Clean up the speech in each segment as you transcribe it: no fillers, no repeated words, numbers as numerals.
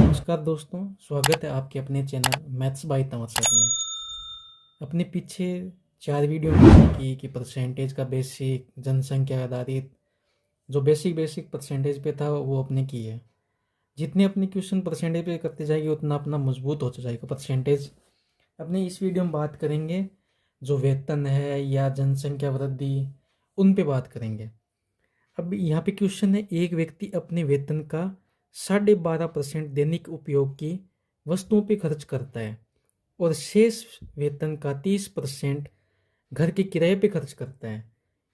नमस्कार दोस्तों, स्वागत है आपके अपने चैनल मैथ्स बाय तमसर में। अपने पीछे 4 वीडियो हमने की कि परसेंटेज का बेसिक, जनसंख्या आधारित जो बेसिक परसेंटेज पे था वो अपने की है। जितने अपने क्वेश्चन परसेंटेज पे करते जाएंगे उतना अपना मजबूत होता जाएगा परसेंटेज। अपने इस वीडियो में बात करेंगे जो वेतन है या जनसंख्या वृद्धि, उन पे बात करेंगे। अब यहाँ पे क्वेश्चन है, एक व्यक्ति अपने वेतन का 12.5% दैनिक उपयोग की वस्तुओं पे खर्च करता है और शेष वेतन का 30% घर के किराए पे खर्च करता है।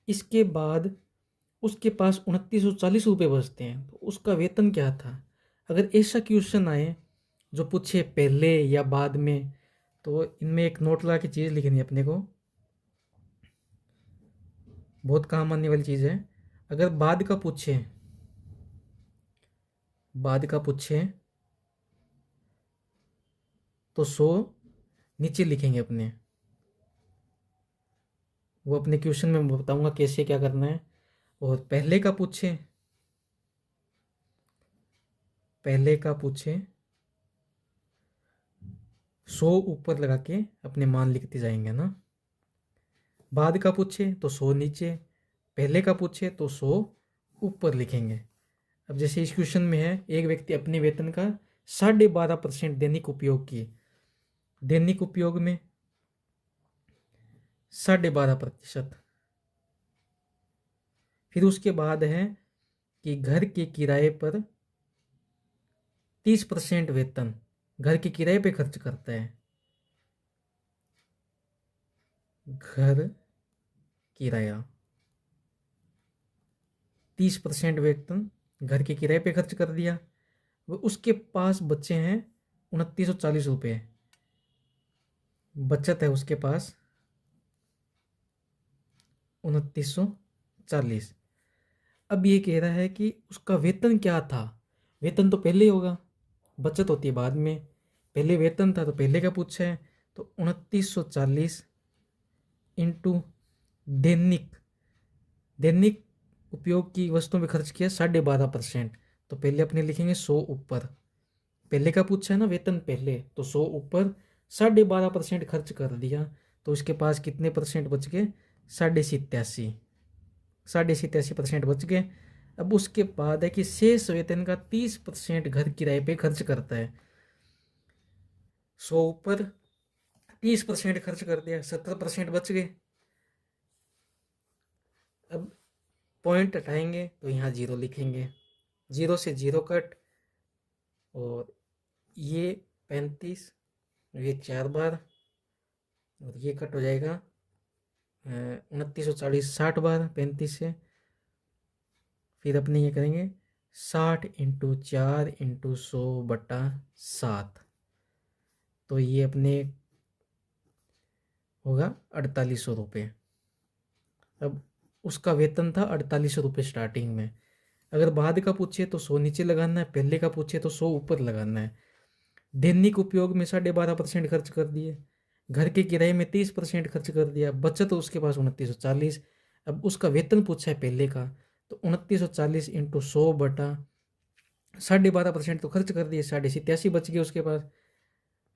इसके बाद उसके पास 2940 बचते हैं, तो उसका वेतन क्या था? अगर ऐसा क्वेश्चन आए जो पूछे पहले या बाद में, तो इनमें एक नोट लगा के चीज़ लिखनी है अपने को, बहुत काम आने वाली चीज़ है। अगर बाद का पूछे तो 100 नीचे लिखेंगे अपने। वो अपने क्वेश्चन में बताऊंगा कैसे क्या करना है। और पहले का पूछे 100 ऊपर लगा के अपने मान लिखते जाएंगे ना। बाद का पूछे तो 100 नीचे, पहले का पूछे तो 100 ऊपर लिखेंगे। अब जैसे इस क्वेश्चन में है, एक व्यक्ति अपने वेतन का 12.5% दैनिक उपयोग किए। दैनिक उपयोग में 12.5%। फिर उसके बाद है कि घर के किराए पर 30% वेतन घर के किराए पे खर्च करता है। घर किराया 30% वेतन घर के किराए पे खर्च कर दिया। वो उसके पास बचे हैं 2940 बचत है उसके पास 2940। अब ये कह रहा है कि उसका वेतन क्या था। वेतन तो पहले ही होगा, बचत होती है बाद में। पहले वेतन था तो पहले का पूछा है, तो 2940 इंटू दैनिक उपयोग की वस्तुओं में खर्च किया 12.5%। तो पहले अपने लिखेंगे 100 ऊपर, पहले का पूछा है ना वेतन पहले, तो 100 ऊपर 12.5% खर्च कर दिया, तो उसके पास कितने परसेंट बच गए? 87.87% बच गए। अब उसके बाद है कि शेष वेतन का 30% घर किराए पे खर्च करता है। 100 ऊपर 30% खर्च कर दिया, 70% बच गए। अब पॉइंट हटाएंगे तो यहाँ 0 लिखेंगे, 0 से 0 कट, और ये 35, ये 4 बार, और ये कट हो जाएगा 2940 60 बार 35 से। फिर अपने ये करेंगे 60 इंटू 4 इंटू 100/7, तो ये अपने होगा 4800 अब उसका वेतन था 4800 स्टार्टिंग में। अगर बाद का पूछे तो 100 नीचे लगाना है, पहले का पूछे तो 100 ऊपर लगाना है। दैनिक उपयोग में 12.5% खर्च कर दिए, घर के किराए में 30% खर्च कर दिया, बचत तो उसके पास 2940। अब उसका वेतन पूछा है पहले का, तो 2940 इंटू 100/12.5% तो खर्च कर दिए, 87.5 बच गए उसके पास।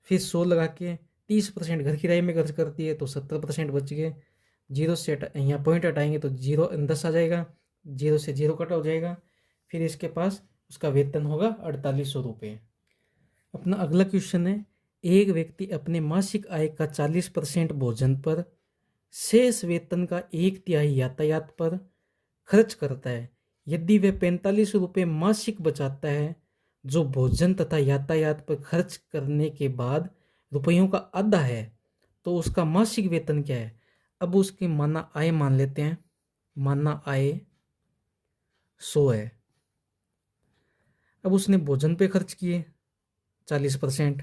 फिर 100 लगा के 30% घर किराए में खर्च कर दिए, तो 70% बच गए। 0 से यहाँ पॉइंट हटाएंगे तो 0 10 आ जाएगा, 0 से 0 कट हो जाएगा। फिर इसके पास उसका वेतन होगा 4800। अपना अगला क्वेश्चन है, एक व्यक्ति अपने मासिक आय का 40% भोजन पर, शेष वेतन का 1/3 यातायात पर खर्च करता है। यदि वह 45 मासिक बचाता है, जो भोजन तथा यातायात पर खर्च करने के बाद रुपयों का आधा है, तो उसका मासिक वेतन क्या है? अब उसकी माना आय मान लेते हैं, माना आय 100 है। अब उसने भोजन पे खर्च किए 40%,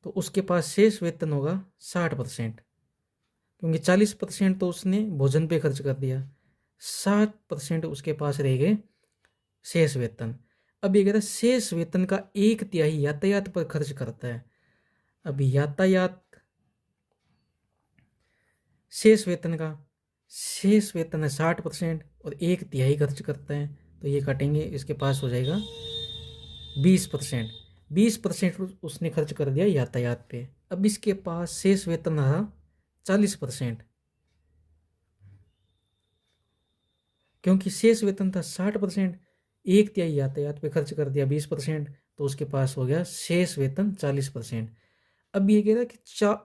तो उसके पास शेष वेतन होगा 60%, क्योंकि 40% तो उसने भोजन पे खर्च कर दिया, 60% उसके पास रह गए शेष वेतन। अब ये कहता है शेष वेतन का 1/3 यातायात पर खर्च करता है। अब यातायात शेष वेतन है 60% और 1/3 खर्च करता है, तो ये काटेंगे, इसके पास हो जाएगा 20%। 20% उसने खर्च कर दिया यातायात पे। अब इसके पास शेष वेतन रहा 40%, क्योंकि शेष वेतन था 60%, 1/3 यातायात पे खर्च कर दिया 20%, तो उसके पास हो गया शेष वेतन 40%। अब ये कह रहा है कि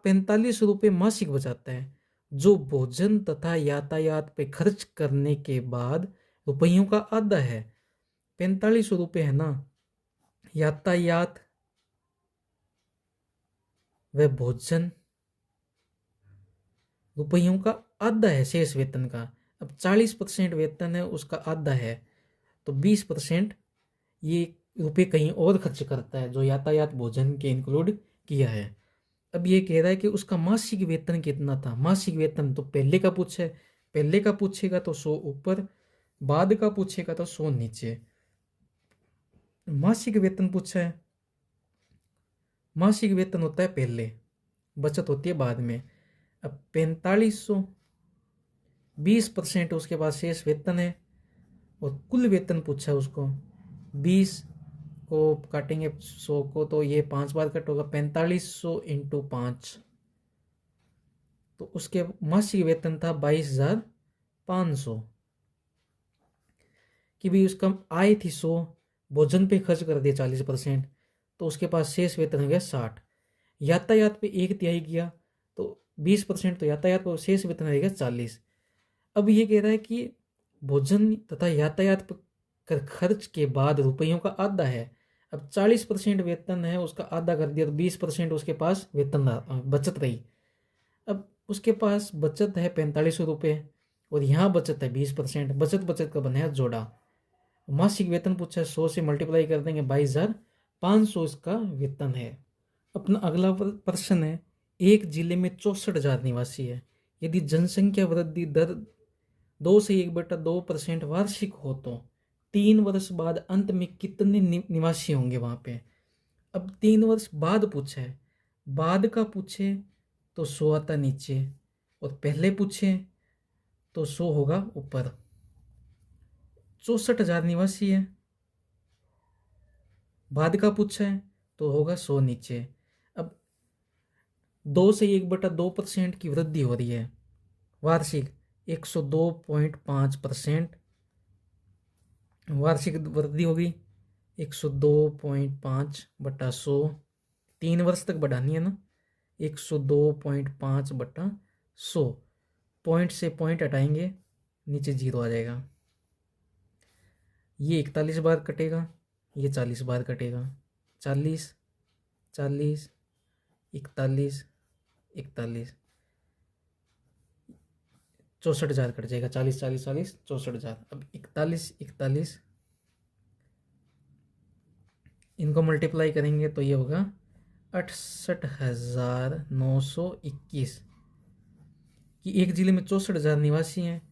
45 रुपये मासिक बचाता है, जो भोजन तथा यातायात पे खर्च करने के बाद रुपयों का आधा है। 45 रुपये है ना, यातायात व भोजन रुपयों का आधा है शेष वेतन का। अब 40% वेतन है, उसका आधा है, तो 20% ये रुपये कहीं और खर्च करता है जो यातायात भोजन के इंक्लूड किया है। अब ये कह रहा है कि उसका मासिक वेतन कितना था। मासिक वेतन तो पहले का पूछे, पहले का पूछेगा तो 100 ऊपर, बाद का पूछेगा तो 100 नीचे। मासिक वेतन पूछा है, मासिक वेतन होता है पहले, बचत होती है बाद में। अब 4500, 20% उसके पास शेष वेतन है, और कुल वेतन पूछा है उसको। 20 को काटेंगे 100 को, तो ये 5 बार कट होगा, 4500 × 5, तो उसके मासिक वेतन था 22,500। कि भाई उसका आय थी 100, भोजन पे खर्च कर दिया 40%, तो उसके पास शेष वेतन हो गया 60। यातायात पे 1/3 किया तो 20%, तो यातायात पर शेष वेतन रहेगा 40। अब ये कह रहा है कि भोजन तथा यातायात पर खर्च के बाद रुपयों का आधा है। अब 40% वेतन है, उसका आधा कर दिया, तो 20% उसके पास वेतन बचत रही। अब उसके पास बचत है 4500 रुपये, और यहाँ बचत है 20%। बचत का बनाया जोड़ा। मासिक वेतन पूछा है, 100 से मल्टीप्लाई कर देंगे, 22,500 इसका वेतन है। अपना अगला प्रश्न है, एक जिले में 64,000 निवासी है। यदि जनसंख्या वृद्धि दर 2 से 1/2% वार्षिक हो तो 3 वर्ष बाद अंत में कितने निवासी होंगे वहाँ पे। अब 3 वर्ष बाद पूछा है, बाद का पूछे तो 100 आता नीचे, और पहले पूछे तो 100 होगा ऊपर। 64,000 निवासी है, बाद का पूछा है तो होगा 100 नीचे। अब 2 से 1/2% की वृद्धि हो रही है वार्षिक, 102.5% वार्षिक वृद्धि होगी। 102.5/100, 3 वर्ष तक बढ़ानी है ना। 102.5/100, पॉइंट से पॉइंट हटाएंगे, नीचे 0 आ जाएगा। ये 41 बार कटेगा, ये 40 बार कटेगा। 40, 40, 41, 41, 64,000 कट जाएगा। 40, 40, 40, 64,000। अब 41, 41 इनको मल्टीप्लाई करेंगे तो ये होगा 68,921। कि एक जिले में 64,000 निवासी हैं।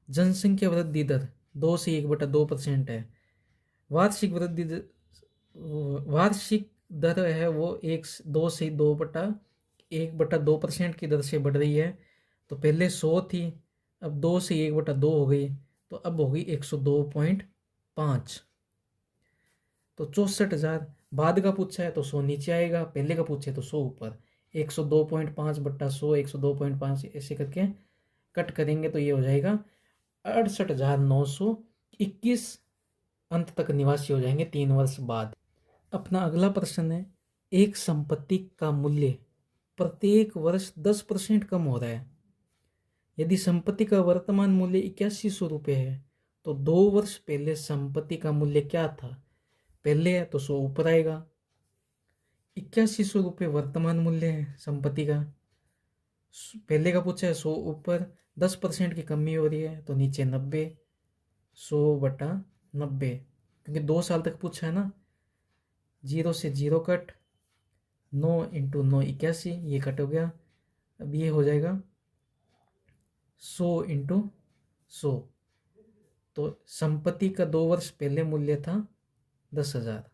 जनसंख्या वृद्धि दर 2 से 1/2% है। वार्षिक वृद्धि वार्षिक दर है वो 2 से 1/2% की दर से बढ़ रही है। तो पहले 100 थी, अब 2 से 1/2 हो गई, तो अब होगी 102.5। तो 64,000 बाद का पूछा है तो 100 नीचे आएगा, पहले का पूछे तो 100 ऊपर। 102.5/100, 102.5 ऐसे करके कट करेंगे तो ये हो जाएगा 68,921 अंत तक निवासी हो जाएंगे 3 वर्ष बाद। अपना अगला प्रश्न है, एक संपत्ति का मूल्य प्रत्येक वर्ष 10% कम हो रहा है। यदि संपत्ति का वर्तमान मूल्य 8100 रुपये है तो 2 वर्ष पहले संपत्ति का मूल्य क्या था। पहले है तो 100 ऊपर आएगा। 8100 रुपये वर्तमान मूल्य है संपत्ति का, पहले का पूछा है 100 ऊपर, 10% की कमी हो रही है तो नीचे 90, 100/90, क्योंकि 2 साल तक पूछा है ना। 0 से 0 कट, 9 × 9 81, ये कट हो गया। अब ये हो जाएगा 100 × 100। तो संपत्ति का 2 वर्ष पहले मूल्य था 10,000।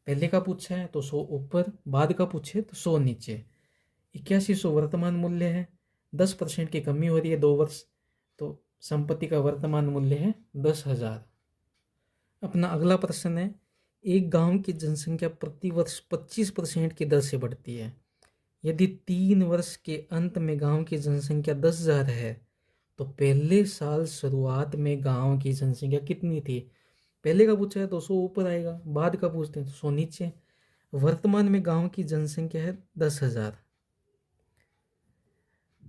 पहले का पूछा है तो 100 ऊपर, बाद का पूछे तो 100 नीचे। 8100 वर्तमान मूल्य है, 10% की कमी हो रही है 2 वर्ष, तो संपत्ति का वर्तमान मूल्य है 10,000। अपना अगला प्रश्न है, एक गांव की जनसंख्या प्रति वर्ष 25% की दर से बढ़ती है। यदि 3 वर्ष के अंत में गांव की जनसंख्या 10,000 है तो पहले साल शुरुआत में गांव की जनसंख्या कितनी थी? पहले का पूछा है तो 100 ऊपर आएगा, बाद का पूछते हैं तो 100 नीचे। वर्तमान में गांव की जनसंख्या है 10,000,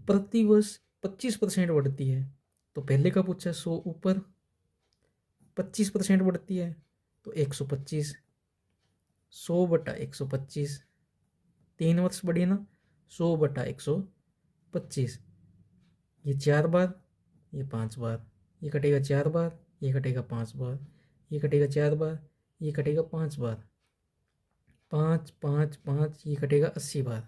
प्रति वर्ष 25% बढ़ती है तो पहले का पूछा है 100 ऊपर, 25% बढ़ती है तो 125, 100/125, 3 वर्ष बढ़ी ना, 100/125। ये 4 बार, ये 5 बार, ये कटेगा 4 बार, ये कटेगा 5 बार, ये कटेगा 4 बार, ये कटेगा 5 बार, 5 5 5, ये कटेगा 80 बार।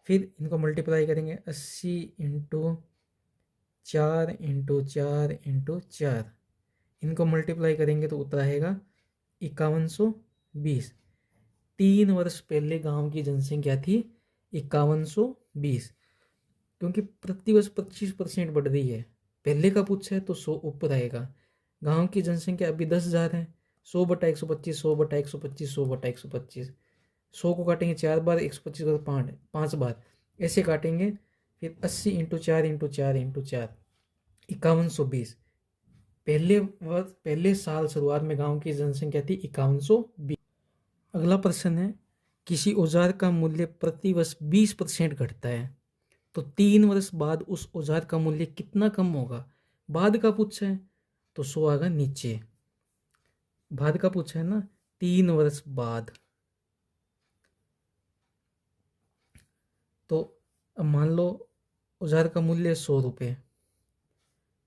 फिर इनको मल्टीप्लाई करेंगे, 80 × 4 × 4 × 4, इनको मल्टीप्लाई करेंगे तो उत्तर आएगा 5120। 3 वर्ष पहले गांव की जनसंख्या थी 5120, क्योंकि प्रति वर्ष 25% बढ़ रही है। पहले का पूछा है तो 100 ऊपर आएगा। गांव की जनसंख्या अभी 10,000 है, 100/125, 100/125, 100/125, 100 को काटेंगे 4 बार, 125 को 5 बार, ऐसे काटेंगे। फिर 80 × 4 × 4 × 4, 5120। पहले साल शुरुआत में गांव की जनसंख्या थी 5120। अगला प्रश्न है, किसी औजार का मूल्य प्रति वर्ष 20% घटता है तो 3 वर्ष बाद उस औजार का मूल्य कितना कम होगा? बाद का पूछा है तो 100 आएगा नीचे। बाद का पूछा है ना, 3 वर्ष बाद। तो अब मान लो औजार का मूल्य 100 रुपये,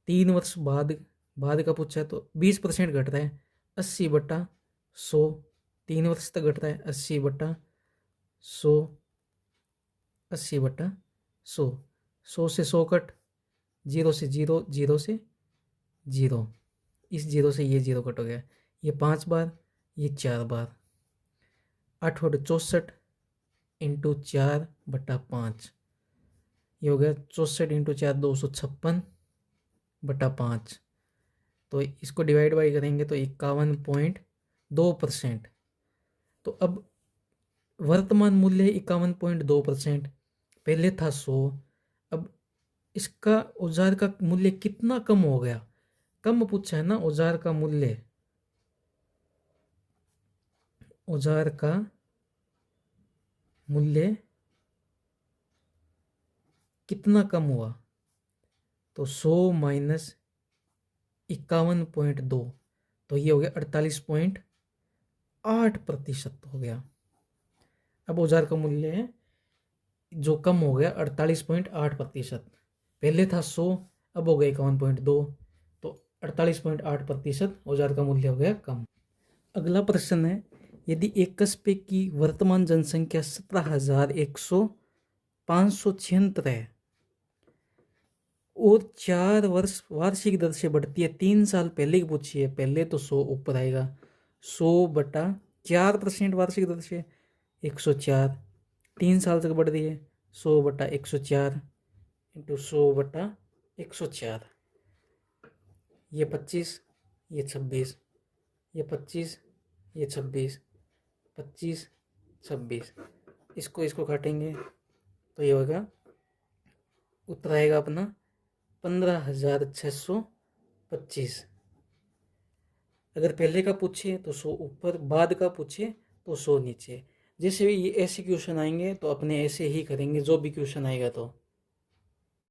3 वर्ष बाद का पूछा है तो 20% घट रहा है, 80/100, 3 वर्ष तक घट रहा है, 80/100, 80/100, 100 से 100 कट, 0 से 0, 0 से 0, इस 0 से ये 0 कट हो गया। ये 5 बार, ये 4 बार, 8/64 × 4/5, ये हो गया 64 × 4 256/5। तो इसको डिवाइड बाई करेंगे तो 51.2%। तो अब वर्तमान मूल्य है 51.2%, पहले था 100। अब इसका औजार का मूल्य कितना कम हो गया? कम पूछा है ना, औजार का मूल्य, औजार का मूल्य कितना कम हुआ? तो 100 - 51.2, तो ये हो गया 48.8% हो गया। अब औजार का मूल्य है जो कम हो गया 48.8%, पहले था 100, अब हो गया 51.2, तो 48.8% औजार का मूल्य हो गया कम। अगला प्रश्न है, यदि एक कस्बे की वर्तमान जनसंख्या 17,576 है और 4 वर्ष वार्षिक दर से बढ़ती है, 3 साल पहले की पूछी है, पहले तो 100 ऊपर आएगा, 100/4% वार्षिक दर से 104, 3 साल तक बढ़ रही है, 100/104 × 100/104, ये 25, ये 26, ये 25, ये 26, 25, 26, इसको काटेंगे तो ये होगा, उत्तर आएगा अपना 15,625। अगर पहले का पूछे तो 100 ऊपर, बाद का पूछे तो 100 नीचे। जैसे भी ये ऐसे क्वेश्चन आएंगे तो अपने ऐसे ही करेंगे, जो भी क्वेश्चन आएगा तो